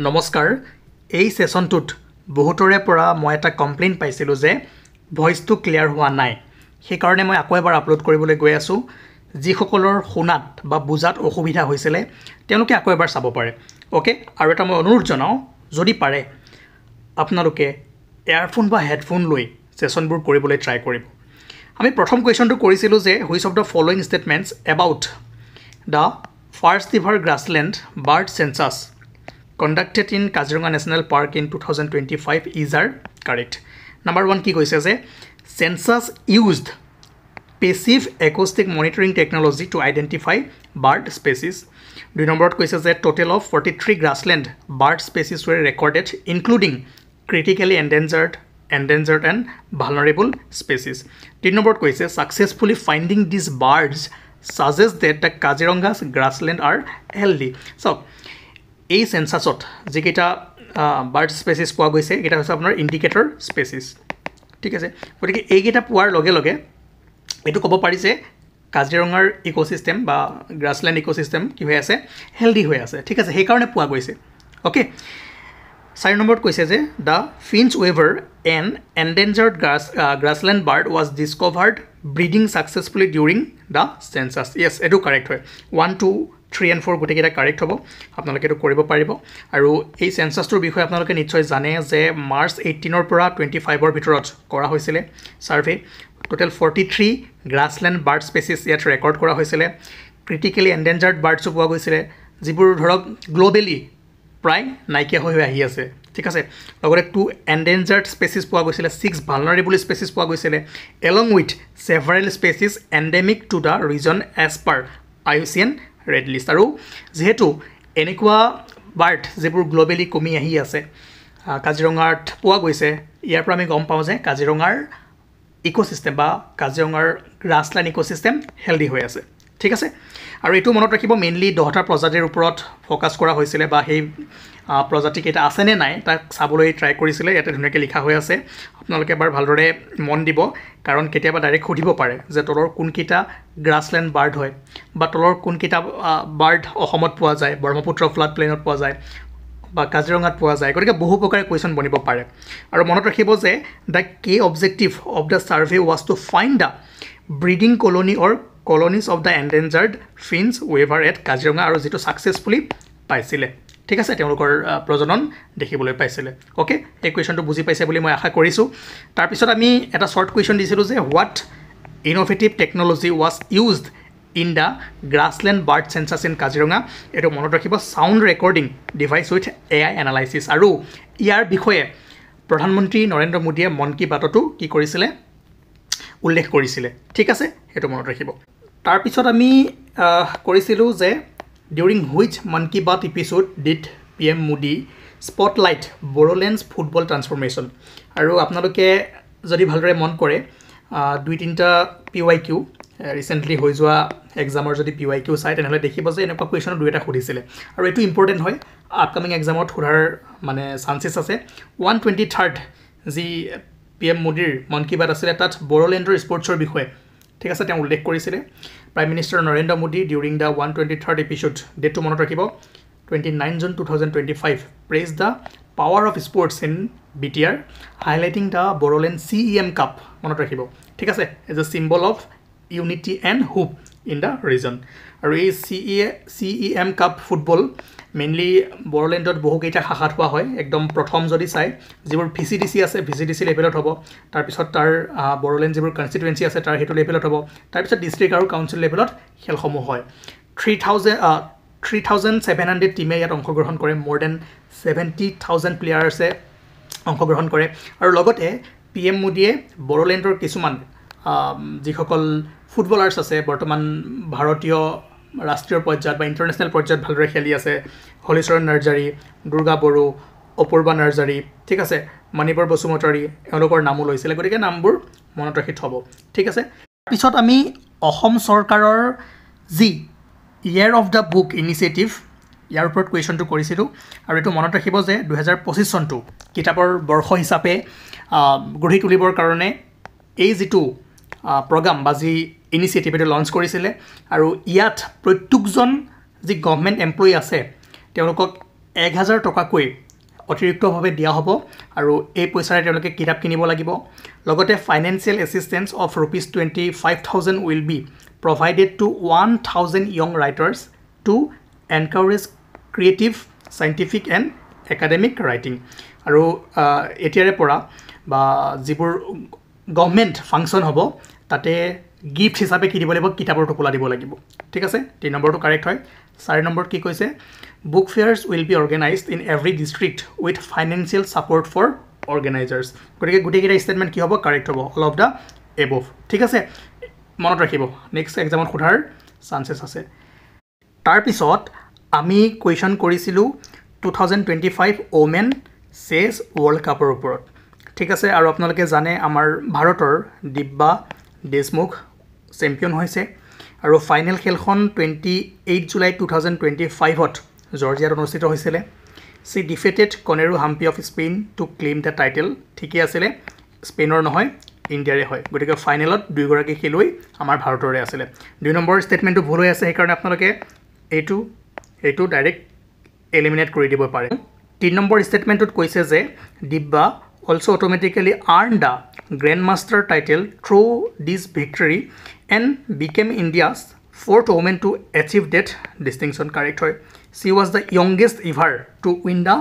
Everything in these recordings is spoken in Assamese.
নমস্কাৰ এই সেশনটোত বহুতৰে পৰা মই এটা কমপ্লেইন পাইছিলো যে ভয়েসটো ক্লিয়াৰ হোৱা নাই সেই কাৰণে মই আকৌ এবাৰ আপলোড কৰিবলৈ গৈ আছো যি সকলৰ শুনাত বা বুজাত অসুবিধা হৈছিল তেওঁলোকে আকৌ এবাৰ চাব পাৰে ওকে আৰু এটা মই অনুৰোধ জনাও যদি পাৰে আপোনালোকে ইয়াৰফোন বা হেডফোন লৈ সেশনবোৰ কৰিবলৈ ট্ৰাই কৰিব আমি প্ৰথম কোৱেশ্চনটো কৰিছিলো যে which of the following statements about the first ever grassland bird census conducted in Kaziranga National Park in 2025 is are correct. Number 1 কি কৈছে যে census used passive acoustic monitoring technology to identify bird species. দুই নম্বৰত কৈছে যে total of 43 grassland bird species were recorded including critically endangered and vulnerable species. তিন নম্বৰত কৈছে successfully finding these birds suggests that the Kaziranga's grassland are healthy. So এই সেন্সাসত যেকেইটা বার্ড স্পেসিস পোৱা গৈছে এটা হৈছে আপোনাৰ ইন্ডিকেটৰ স্পেসিস ঠিক আছে গতিকে এইকেইটা পোৱাৰ লগে লগে এটো ক'ব পাৰি যে কাজিৰঙাৰ ইকোসিস্টেম বা গ্ৰাছল্যান্ড ইকোসিস্টেম কি হৈ আছে হেলদি হৈ আছে ঠিক আছে সেই কাৰণে পোৱা গৈছে ওকে 4 নম্বৰত কৈছে যে দা ফিঞ্চ ওয়েভাৰ এন এন্ডেঞ্জাৰ্ড গ্ৰাছল্যান্ড বাৰ্ড ওয়াজ ডিসকভাৰ্ড ব্ৰিডিং সাকসেসফুলি ডিউৰিং দা সেন্সাস ইয়েস এটো কাৰেক্ট হয় 1 2 3 and 4 গোটেইকেইটা কাৰেক্ট হ'ব আপোনালোকে এটো কৰিব পাৰিব আৰু এই সেন্সাসটোৰ বিষয়ে আপোনালোকে নিশ্চয় জানে যে মাৰ্চ 18 ৰ পৰা 25 ৰ ভিতৰত কৰা হৈছিল সাৰ্ভে টোটাল 43 গ্ৰাছল্যান্ড বাৰ্ড স্পেসিস ইয়াত ৰেকৰ্ড কৰা হৈছিল ক্ৰিটিক্যালি এন্ডেঞ্জাৰ্ড বাৰ্ডছ পোৱা গৈছিল যিবোৰ ধৰক গ্লোবালি প্ৰায় নাইকিয়া হৈ আহি আছে ঠিক আছে লগতে 2 এন্ডেঞ্জাৰ্ড স্পেসিস পোৱা গৈছিল 6 ভালনাৰেবল স্পেসিস পোৱা গৈছিল along with several species endemic to the region as per IUCN red list আৰু যেহেতু এনেকুৱা বাৰ্ড যেবোৰ গ্লোবালি কমি আহি আছে কাজিৰঙাত পোৱা গৈছে ইয়াৰ পৰা আমি গম পাওঁ যে কাজিৰঙাৰ ইকোসিস্টেম বা কাজিৰঙাৰ গ্ৰাছল্যান্ড ইকোসিস্টেম হেলদি হৈ আছে ঠিক আছে আৰু এটো মনত ৰাখিব মেইনলি 10টা প্ৰজাতিৰ ওপৰত ফোকাস কৰা হৈছিল বা সেই প্ৰজাতি কেইটা আছে নে নাই তাক চাবলৈ ট্ৰাই কৰিছিল ইয়াতে ধুনীয়াকৈ লিখা হৈ আছে আপোনালোকে এবাৰ ভালদৰে মন দিব কাৰণ কেতিয়াবা ডাইৰেক্ট খুদিব পাৰে যে তলৰ কোনকিটা গ্ৰাছল্যান্ড বাৰ্ড হয় বা তলৰ কোনকিটা বাৰ্ড অসমত পোৱা যায় ব্ৰহ্মপুত্ৰ ফ্লাড প্লেনত পোৱা যায় বা কাজিৰঙাত পোৱা যায় গতিকে বহু প্ৰকাৰে কোৱেশ্চন বনিব পাৰে আৰু মনত ৰাখিব যে দা কি objective of the survey was to find the breeding colony or colonies of the endangered finch weaver at Kaziranga আৰু যেটো সাকসেসফুলি পাইছিলে ঠিক আছে তেওঁলোকৰ প্ৰজনন দেখিবলৈ পাইছিলে ওকে এই কোৱেশ্চনটো বুজি পাইছে বুলি মই আশা কৰিছো তাৰ পিছত আমি এটা শৰ্ট কোৱেশ্চন দিছিলো যে what innovative technology was used in the grassland bird census in Kaziranga এটো মনত ৰাখিব sound recording device with AI analysis আৰু ইয়াৰ বিষয়ে প্ৰধানমন্ত্ৰী নৰেন্দ্ৰ মোদীয়ে মন কি বাতটো কি কৰিছিলে উল্লেখ কৰিছিলে ঠিক আছে এটো মনত ৰাখিব তাৰ পিছত আমি কৰিছিলো যে during which Mann Ki Baat episode did PM Modi spotlight Bodoland's football transformation আৰু আপোনালোকে যদি ভালদৰে মন কৰে দুই তিনটা PYQ ৰিসেন্টলি হৈ যোৱা এক্সামৰ যদি PYQ চাই তেনেহলে দেখিব যে এনেকুৱা কোৱেশ্চন দুইটা খুদিছিলে আৰু এটো ইম্পৰ্টেন্ট হয় আপকামিং এক্সামত খুদাৰ মানে চান্সেস আছে 123rd যি PM মোদীৰ মন কি বাত আছিল তাত বড়োলেণ্ডৰ স্পৰ্টছৰ বিষয়ে ঠিক আছে তেওঁ উল্লেখ কৰিছিল prime minister Narendra Modi during the 123rd episode ডেটটো মনত ৰাখিব 29 June 2025 praise the power of sports in BTR highlighting the Bodoland CEM cup মনত ৰাখিব ঠিক আছে as a symbol of unity and hope in the region আৰু এই CEM কাপ ফুটবল মেইনলি বড়োলেণ্ডত বহুকেইটা শাখাত হোৱা হয় একদম প্ৰথম যদি চাই যিবোৰ VCDC আছে VCDC লেভেলত হ'ব তাৰ পিছত তাৰ বড়োলেণ্ড যিবোৰ কনস্টিটুৱেন্সি আছে তাৰ হেতু লেভেলত হ'ব তাৰ পিছত ডিস্ট্ৰিক্ট আৰু কাউন্সিল লেভেলত খেলসমূহ হয় 3700 টিমে ইয়াত অংশগ্ৰহণ কৰে more than 70000 প্লেয়াৰ্ছে অংশগ্ৰহণ কৰে আৰু লগতে PM মোদীয়ে বড়োলেণ্ডৰ কিছুমান যিসকল ফুটবলাৰ্ছ আছে বৰ্তমান ভাৰতীয় ৰাষ্ট্ৰীয় পৰ্যায়ত বা ইন্টাৰনেশ্যনেল পৰ্যায়ত ভালদৰে খেলি আছে হলিচৰণ নাৰ্জাৰী দুৰ্গা বড়ো অপূৰ্বা নাৰ্জাৰী ঠিক আছে মণিপুৰ বসুমতাৰী এওঁলোকৰ নামো লৈছিল গতিকে নামবোৰ মনত ৰাখি থব ঠিক আছে পিছত আমি অসম চৰকাৰৰ যি year of the book initiative ইয়াৰ ওপৰত কোৱেশ্চনটো কৰিছিলো আৰু এটো মনত ৰাখিব যে 2025 চনটো কিতাপৰ বৰ্ষ হিচাপে গঢ়ি তুলিবৰ কাৰণে এই যেটো প্ৰগ্ৰাম বা যি ইনিচিয়েটিভ এটা লঞ্চ কৰিছিলে আৰু ইয়াত প্ৰত্যেকজন যি গভৰ্নমেন্ট এমপ্লয়ি আছে তেওঁলোকক 1000 টকাকৈ অতিৰিক্তভাৱে দিয়া হ'ব আৰু এই পইচাৰে তেওঁলোকে কিতাপ কিনিব লাগিব লগতে financial assistance of ₹25,000 will be provided to 1000 young writers to encourage creative scientific and academic writing আৰু এতিয়াৰে পৰা বা যিবোৰ গভৰ্ণমেণ্ট ফাংচন হ'ব তাতে গিফ্ট হিচাপে কি দিব লাগিব কিতাপৰ টোপোলা দিব লাগিব ঠিক আছে 3 নম্বৰটো কাৰেক্ট হয় 4 নম্বৰ কি কৈছে book fairs will be organized in every district with financial support for organizers গতিকে গুটেকেইটা স্টেটমেন্ট কি হ'ব কাৰেক্ট হ'ব all of the above ঠিক আছে মনত ৰাখিব নেক্সট এক্সামত খুধাৰ চান্সেছ আছে তাৰ পিছত আমি কোৱেশ্চন কৰিছিলো 2025 ওমেন চেছ ওয়াৰ্ল্ড কাপৰ ওপৰত ঠিক আছে আৰু আপোনালোকে জানে আমাৰ ভাৰতৰ দিব্যা দেশমুখ চেম্পিয়ন হৈছে আৰু ফাইনেল খেলখন 28 জুলাই 2025ত জৰ্জিয়াত অনুষ্ঠিত হৈছিল she defeated Koneru Humpy of Spain to claim the title ঠিকই আছিল স্পেইনৰ নহয় ইণ্ডিয়াৰে হয় গতিকে ফাইনেলত দুইগৰাকী খেলুৱৈ আমাৰ ভাৰতৰে আছিল 2 নম্বৰ ষ্টেটমেন্টটো ভুল হৈ আছে সেইকাৰণে আপোনালোকে এইটো ডাইৰেক্ট এলিমিনেট কৰি দিব পাৰে 3 নম্বৰ ষ্টেটমেন্টত কৈছে যে Divya also automatically earned the Grandmaster title through this victory and became India's fourth woman to achieve that distinction correct hoy she was the youngest ever to win the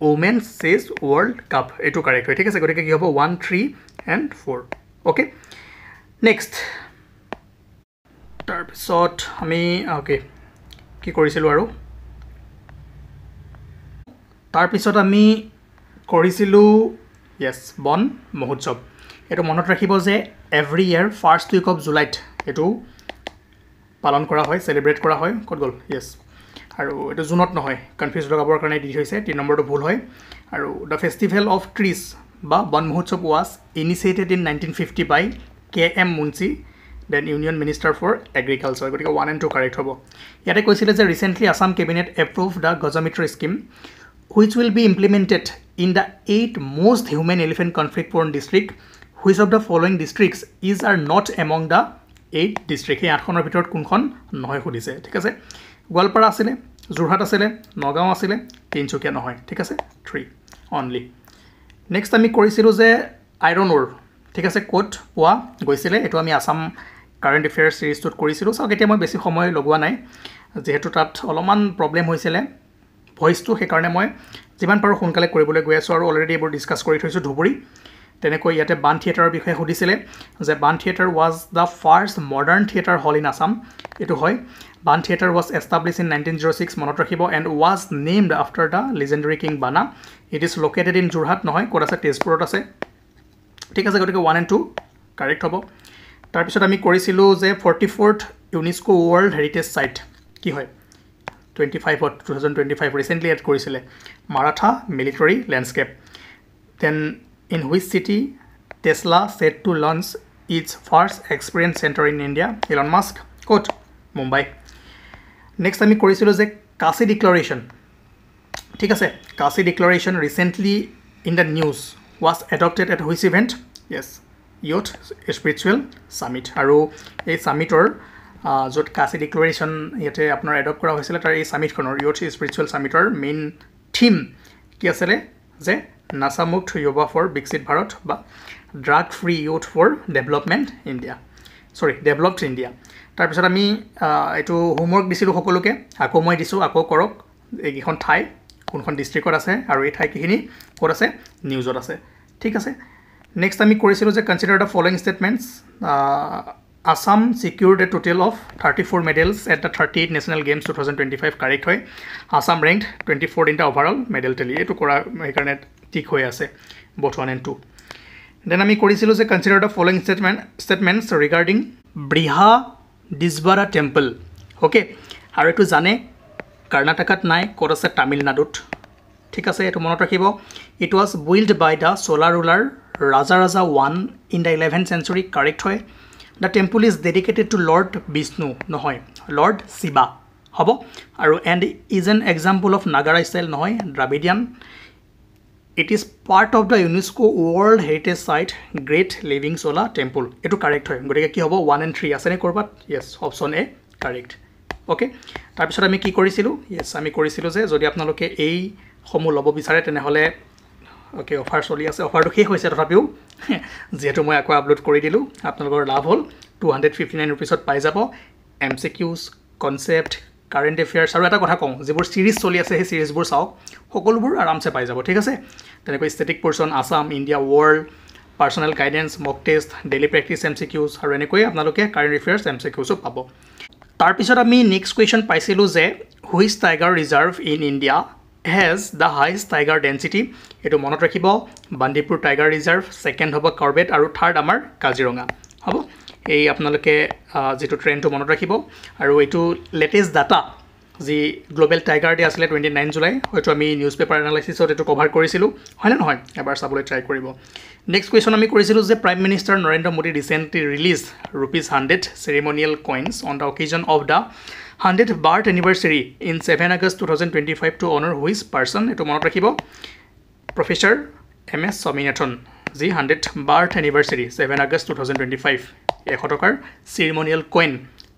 Women's Chess World Cup etu correct hoy thik ase gotike ki hobo 1 3 and 4 okay next tar pisot ami okay ki korisilu aru tar pisot ami korisilu yes বন মহোৎসৱ এটো মনত ৰাখিব যে every year first week of জুলাইত এটো পালন কৰা হয় সেলিব্ৰেট কৰা হয় কত গল yes আৰু এটো জুনত নহয় কনফিউজ লগাবৰ কাৰণে দি হৈছে 3 নম্বৰটো ভুল হয় আৰু দ্য ফেষ্টিভেল অফ ট্ৰিজ বা বন মহোৎসৱ was initiated in 1950 by KM Munshi then Union Minister for Agriculture গতিকে 1 and 2 কাৰেক্ট হ'ব ইয়াতে কৈছিল যে recently Assam cabinet approved the Gazamitri scheme which will be implemented in the 8 most human elephant conflict prone district which of the following districts is are not among the 8 district এই 8 খনৰ ভিতৰত কোনখন নহয় খুদিছে ঠিক আছে গোৱালপাৰা আছিল জুৰহাট আছিল নগাঁও আছিল তিনচুকীয়া নহয় ঠিক আছে 3 only next আমি কৰিছিলো যে আইৰন ওৰ ঠিক আছে কোট পোৱা গৈছিল এটো আমি আসাম কাৰেন্ট এফেয়াৰ্স সিৰিজটোত কৰিছিলো সো এতিয়া মই বেছি সময় লগোৱা নাই যেহেতু তাত অলমান প্ৰবলেম হৈছিল ভয়েসটো সেই কাৰণে মই যিমান পাৰো সোনকালে কৰিবলৈ গৈ আছো আৰু অলৰেডি এবোৰ ডিসকাস কৰি থৈছো ধুবুৰী তেনেকৈ ইয়াতে বান থিয়েটাৰৰ বিষয়ে সুধিছিলে যে বান theatre was the first modern theater hall in Assam এটো হয় বান থিয়েটাৰ was established in 1906 মনত ৰাখিব and was named after the legendary king Bana it is located in Jorhat নহয় কোত আছে তেজপুৰত আছে ঠিক আছে গতিকে 1 and 2 কাৰেক্ট হ'ব তাৰ পিছত আমি কৰিছিলো যে 44th UNESCO World Heritage Site কি হয় 2025 recently add korisile Maratha military landscape then in which city Tesla set to launch its first experience center in India Elon Musk quote Mumbai next ami korisilo je Kasi declaration ঠিক আছে Kasi declaration recently in the news was adopted at which event yes youth spiritual summit aru ei summitor যত কাছি ডিক্লাৰেচন ইয়াতে আপোনাৰ এডপ্ট কৰা হৈছিল তাৰ এই সামিটখনৰ ইউথ স্পিৰিচুৱেল সামিটৰ মেইন থিম কি আছিল যে নাসামুক্ত যুৱা ফৰ বিকশিত ভাৰত বা drug free youth for development India developed India তাৰ পিছত আমি এটো হোমৱৰ্ক দিছিলো সকলোকে আকৌ মই দিছো আকৌ কৰক এইখন ঠাই কোনখন ডিস্ট্ৰিক্টত আছে আৰু এই ঠাই কিখিনি ক'ত আছে নিউজত আছে ঠিক আছে নেক্সট আমি কৰিছিলো যে consider the following statements Assam secured a total of 34 medals at the 38 National Games 2025 correct hoy Assam ranked 24th in the overall medal tally etu kora ekarne tik hoy ase both 1 and 2 then ami korisilo je consider the following statements regarding Briha Disbara temple okay aru etu jane Karnatakat nai kor ase Tamil Nadut ঠিক আছে এটো মনত ৰাখিব it was built by the solar ruler Rajaraja I in the 11th century correct hoy The temple is dedicated to Lord Vishnu nohoy Lord Shiva hobo aru and is an example of Nagara style nohoy Dravidian it is part of the UNESCO World Heritage Site Great Living Solar Temple etu correct hoy gotike ki hobo 1 and 3 asene korbat yes option A correct okay তাৰপিছত আমি কি কৰিছিলোঁ য়েছ আমি কৰিছিলোঁ যে যদি আপোনালোকে এইসমূহ ল'ব বিচাৰে তেনেহ'লে অ'কে অফাৰ চলি আছে অফাৰটো শেষ হৈছে তথাপিও যিহেতু মই আকৌ আপলোড কৰি দিলোঁ আপোনালোকৰ লাভ হ'ল 259 ৰুপিছত পাই যাব MCQs কনচেপ্ট কাৰেণ্ট এফেয়াৰ্ছ আৰু এটা কথা কওঁ যিবোৰ চিৰিজ চলি আছে সেই চিৰিজবোৰ চাওক সকলোবোৰ আৰামছে পাই যাব ঠিক আছে তেনেকৈ static portion Assam India world personal guidance mock test daily practice MCQs আৰু এনেকৈ আপোনালোকে কাৰেণ্ট এফেয়াৰ্ছ MCQsও পাব তাৰপিছত আমি নেক্সট কুৱেশ্যন পাইছিলোঁ যে which tiger reserve in India has the highest tiger density এইটো মনত ৰাখিব বান্দিপুৰ টাইগাৰ ৰিজাৰ্ভ ছেকেণ্ড হ'ব কাৰ্বেট আৰু থাৰ্ড আমাৰ কাজিৰঙা হ'ব এই আপোনালোকে যেটো ট্ৰেণ্ডটো মনত ৰাখিব আৰু এইটো লেটেষ্ট ডাটা যি গ্লোবেল টাইগাৰ ডে আছিলে 29 জুলাই হয়তো আমি নিউজ পেপাৰ এনালাইচিছত এইটো কভাৰ কৰিছিলোঁ হয়নে নহয় এবাৰ চাবলৈ ট্ৰাই কৰিব নেক্সট কুৱেশ্যন আমি কৰিছিলোঁ যে prime minister Narendra Modi recently release ₹100 ceremonial coins on the occasion of the 100th birth anniversary in 7 August 2025 to honor which person এইটো মনত ৰাখিব প্ৰফেছৰ MS স্বামীনাথন যি 100th birth anniversary 7 August 2025 100 টকাৰ ceremonial coin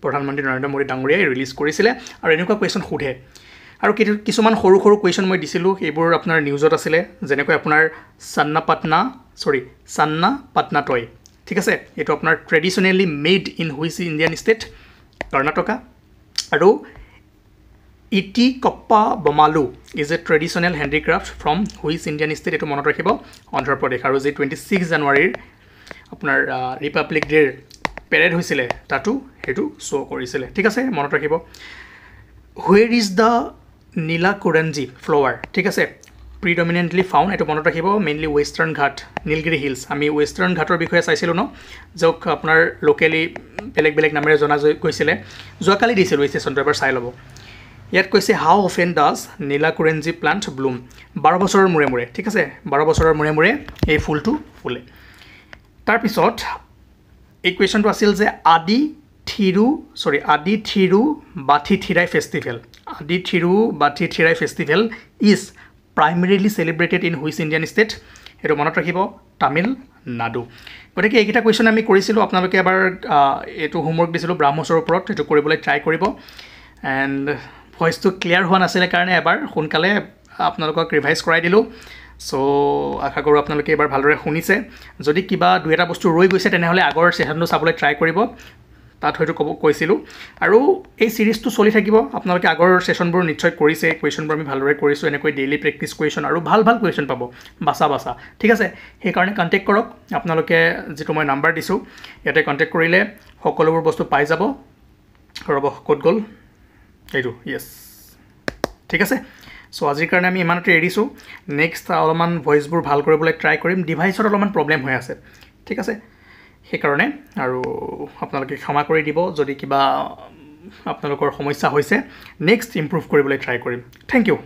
প্ৰধানমন্ত্ৰী নৰেন্দ্ৰ মোদী ডাঙৰীয়াই ৰিলিজ কৰিছিলে আৰু এনেকুৱা কুৱেশ্যন সোধে আৰু কিছুমান সৰু সৰু কুৱেশ্যন মই দিছিলোঁ এইবোৰ আপোনাৰ নিউজত আছিলে যেনেকৈ আপোনাৰ চান্না পাটনা টয় ঠিক আছে এইটো আপোনাৰ traditionally made in which Indian state Karnataka আৰু Etikoppaka Bommalu is a traditional handicraft from which Indian state এইটো মনত ৰাখিব অন্ধ্ৰপ্ৰদেশ আৰু যি 26 জানুৱাৰীৰ আপোনাৰ ৰিপাব্লিক ডেৰ পেৰেড হৈছিলে তাতো সেইটো শ্ব' কৰিছিলে ঠিক আছে মনত ৰাখিব হুৱেৰ ইজ দ্য নীলাকুৰঞ্জি ফ্লাৱাৰ ঠিক আছে প্ৰিডমিনেণ্টলি ফাউণ্ড এইটো মনত ৰাখিব মেইনলি ৱেষ্টাৰ্ণ ঘাট নীলগিৰি হিলছ আমি ৱেষ্টাৰ্ণ ঘাটৰ বিষয়ে চাইছিলোঁ ন য'ক আপোনাৰ লোকেলি বেলেগ বেলেগ নামেৰে জনা গৈছিলে যোৱাকালি দিছিলোঁ এই ছেশ্যনটো এবাৰ চাই ল'ব ইয়াত কৈছে হাউ অফেন ডাজ নীলাকুৰঞ্জি প্লাণ্ট ব্লুম 12 বছৰৰ মূৰে মূৰে ঠিক আছে 12 বছৰৰ মূৰে মূৰে এই ফুলটো ফুলে তাৰপিছত এই কুৱেশ্যনটো আছিল যে Aadi Thiruvathirai festival is primarily celebrated in which Indian state এইটো মনত ৰাখিব তামিলনাডু গতিকে এইকেইটা কুৱেশ্যন আমি কৰিছিলোঁ আপোনালোকে এবাৰ এইটো হোমৱৰ্ক দিছিলোঁ ব্ৰাহ্মছৰ ওপৰত এইটো কৰিবলৈ ট্ৰাই কৰিব এণ্ড ভইচটো ক্লিয়াৰ হোৱা নাছিলে কাৰণে এবাৰ সোনকালে আপোনালোকক ৰিভাইজ কৰাই দিলোঁ চ' আশা কৰোঁ আপোনালোকে এবাৰ ভালদৰে শুনিছে যদি কিবা দুই এটা বস্তু ৰৈ গৈছে তেনেহ'লে আগৰ ছেশ্যনটো চাবলৈ ট্ৰাই কৰিব তাত হয়তো কৈছিলোঁ আৰু এই চিৰিজটো চলি থাকিব আপোনালোকে আগৰ ছেশ্যনবোৰ নিশ্চয় কৰিছে কুৱেশ্যনবোৰ আমি ভালদৰে কৰিছোঁ এনেকৈ ডেইলি প্ৰেক্টিছ কুৱেশ্যন আৰু ভাল কুৱেশ্যন পাব বাছা ঠিক আছে সেইকাৰণে কণ্টেক্ট কৰক আপোনালোকে যিটো মই নাম্বাৰ দিছোঁ ইয়াতে কণ্টেক্ট কৰিলে সকলোবোৰ বস্তু পাই যাব ৰ'ব ক'ত গ'ল এইটো য়েছ ঠিক আছে চ' আজিৰ কাৰণে আমি ইমানতে এৰিছোঁ নেক্সট অলপমান ভইচবোৰ ভাল কৰিবলৈ ট্ৰাই কৰিম ডিভাইচত অলপমান প্ৰব্লেম হৈ আছে ঠিক আছে সেইকাৰণে আৰু আপোনালোকে ক্ষমা কৰি দিব যদি কিবা আপোনালোকৰ সমস্যা হৈছে নেক্সট ইম্প্ৰুভ কৰিবলৈ ট্ৰাই কৰিম থেংক ইউ